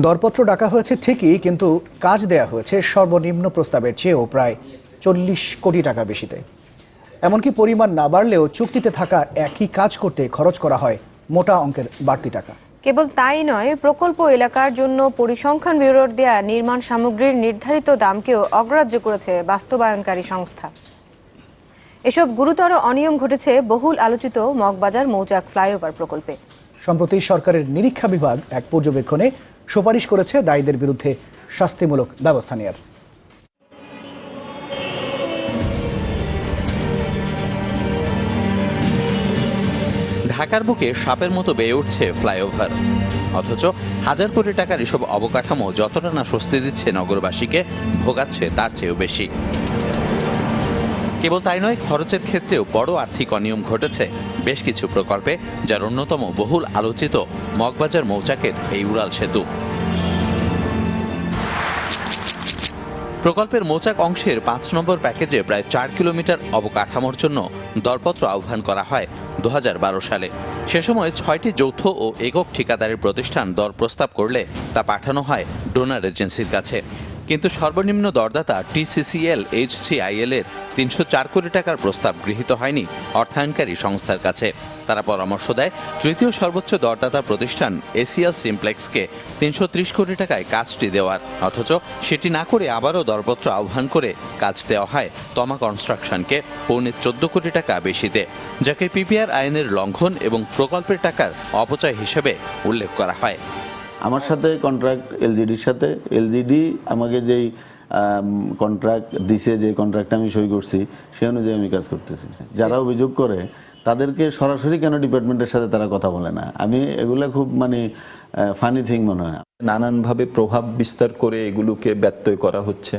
দরপত্র ডাকা হয়েছে ঠিকই, কিন্তু কাজ দেয়া হয়েছে সর্বনিম্ন প্রস্তাবের চেয়েও প্রায় 40 কোটি টাকা বেশিতে। এমনকি পরিমাণ না বাড়লেও চুক্তিতে থাকা একই কাজ করতে খরচ করা হয় মোটা অঙ্কের বাড়তি টাকা। কেবল তাই নয়, প্রকল্প এলাকার জন্য পরিসংখ্যান ব্যুরোর দেয়া নির্মাণ সামগ্রীর নির্ধারিত দামকেও অগ্রাহ্য করেছে বাস্তবায়নকারী সংস্থা। এসব গুরুতর অনিয়ম ঘটেছে বহুল আলোচিত মগবাজার মৌচাক ফ্লাইওভার প্রকল্পে। সম্প্রতি সরকারের নিরীক্ষা বিভাগ এক পর্যবেক্ষণে সুপারিশ করেছে দায়ীদের বিরুদ্ধে শাস্তিমূলক ব্যবস্থা নেওয়ার। ঢাকার বুকে সাপের মতো বেয়ে উঠছে ফ্লাইওভার, অথচ হাজার কোটি টাকার এসব অবকাঠামো যতটা না স্বস্তি দিচ্ছে নগরবাসীকে, ভোগাচ্ছে তার চেয়েও বেশি। কেবল তাই নয়, খরচের ক্ষেত্রেও বড় আর্থিক অনিয়ম ঘটেছে বেশ কিছু প্রকল্পে, যার অন্যতম বহুল আলোচিত মগবাজার মৌচাকের এই উড়াল সেতু। প্রকল্পের মৌচাক অংশের ৫ নম্বর প্যাকেজে প্রায় ৪ কিলোমিটার অবকাঠামোর জন্য দরপত্র আহ্বান করা হয় ২০১২ সালে। সে সময় ৬টি যৌথ ও একক ঠিকাদারি প্রতিষ্ঠান দর প্রস্তাব করলে তা পাঠানো হয় ডোনার এজেন্সির কাছে। কিন্তু সর্বনিম্ন দরদাতা TCCL HCIL এর ৩০৪ কোটি টাকার প্রস্তাব গৃহীত হয়নি অর্থায়নকারী সংস্থার কাছে। তারা পরামর্শ দেয় তৃতীয় সর্বোচ্চ দরদাতা প্রতিষ্ঠান ACL সিমপ্লেক্সকে ৩৩০ কোটি টাকায় কাজটি দেওয়ার, অথচ সেটি না করে আবারও দরপত্র আহ্বান করে কাজ দেওয়া হয় তমা কনস্ট্রাকশনকে 14.5 কোটি টাকা বেশিতে, যাকে PPR আইনের লঙ্ঘন এবং প্রকল্পের টাকার অপচয় হিসেবে উল্লেখ করা হয়। আমার সাথে কন্ট্রাক্ট LGDর সাথে, LGD আমাকে যেই কন্ট্রাক্ট দিছে, যে কন্ট্রাক্টটা আমি সই করছি সে অনুযায়ী আমি কাজ করতেছি। যারা অভিযোগ করে তাদেরকে সরাসরি কেন ডিপার্টমেন্টের সাথে তারা কথা বলে না, আমি এগুলা খুব ফানি থিং মনে হয়। নানানভাবে প্রভাব বিস্তার করে এগুলোকে ব্যত্যয় করা হচ্ছে।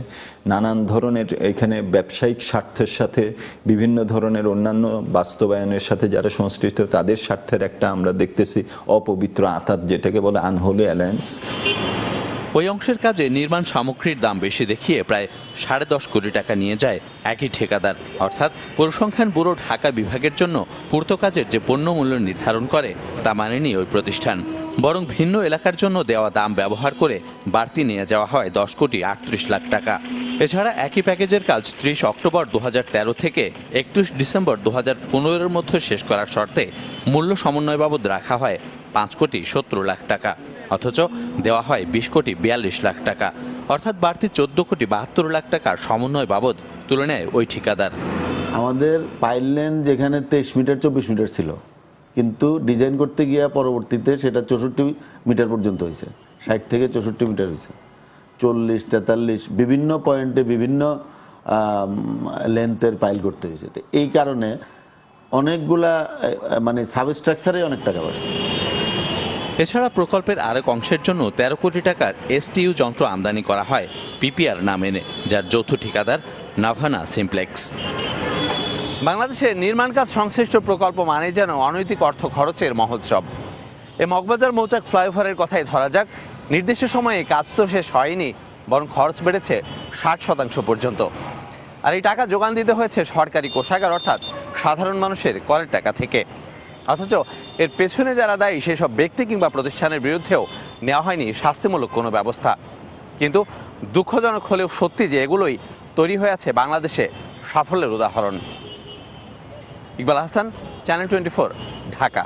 নানান ধরনের এখানে ব্যবসায়িক স্বার্থের সাথে বিভিন্ন ধরনের অন্যান্য বাস্তবায়নের সাথে যারা সংশ্লিষ্ট তাদের স্বার্থের একটা আমরা দেখতেছি অপবিত্র আঁতাত, যেটাকে বলে আনহোলি অ্যালায়েন্স। ওই অংশের কাজে নির্মাণ সামগ্রীর দাম বেশি দেখিয়ে প্রায় 10.5 কোটি টাকা নিয়ে যায় একই ঠিকাদার, অর্থাৎ পরিসংখ্যান ব্যুরো ঢাকা বিভাগের জন্য পূর্ত কাজের যে পণ্য মূল্য নির্ধারণ করে তা মানেনি ওই প্রতিষ্ঠান, বরং ভিন্ন এলাকার জন্য দেওয়া দাম ব্যবহার করে বাড়তি নিয়ে যাওয়া হয় 10 কোটি 38 লাখ টাকা। এছাড়া একই প্যাকেজের কাজ 30 অক্টোবর 2013 থেকে 31 ডিসেম্বর 2015-এর মধ্যে শেষ করার শর্তে মূল্য সমন্বয় বাবদ রাখা হয় 5 কোটি 70 লাখ টাকা, অথচ দেওয়া হয় 20 কোটি 42 লাখ টাকা, অর্থাৎ বাড়তি 14 কোটি 72 লাখ টাকার সমন্বয় বাবদ তুলে নেয় ওই ঠিকাদার। আমাদের পাইল লেন যেখানে 23 মিটার 24 মিটার ছিল, কিন্তু ডিজাইন করতে গিয়া পরবর্তীতে সেটা 64 মিটার পর্যন্ত হয়েছে, 60 থেকে 64 মিটার হয়েছে, 40, 43 বিভিন্ন পয়েন্টে বিভিন্ন লেন্থের পাইল করতে হয়েছে। তো এই কারণে অনেকগুলা সাবস্ট্রাকচারে অনেক টাকা বাড়ছে। এছাড়া প্রকল্পের আরেক অংশের জন্য 13 কোটি টাকার STU যন্ত্র আমদানি করা হয় PPR নাম এনে, যার যৌথ ঠিকাদার নাভানা সিমপ্লেক্স। বাংলাদেশে নির্মাণ কাজ সংশ্লিষ্ট প্রকল্প মানে যেন অনৈতিক অর্থ খরচের মহোৎসব। এই মগবাজার মৌচাক ফ্লাইওভারের কথাই ধরা যাক, নির্দিষ্ট সময়ে কাজ তো শেষ হয়নি, বরং খরচ বেড়েছে 60% পর্যন্ত। আর এই টাকা যোগান দিতে হয়েছে সরকারি কোষাগার, অর্থাৎ সাধারণ মানুষের করের টাকা থেকে। অথচ এর পেছনে যারা দায়ী সেসব ব্যক্তি কিংবা প্রতিষ্ঠানের বিরুদ্ধেও নেওয়া হয়নি শাস্তিমূলক কোনো ব্যবস্থা। কিন্তু দুঃখজনক হলেও সত্যি যে এগুলোই তৈরি হয়ে আছে বাংলাদেশে সাফল্যের উদাহরণ। ইকবাল হাসান, চ্যানেল 24, ঢাকা।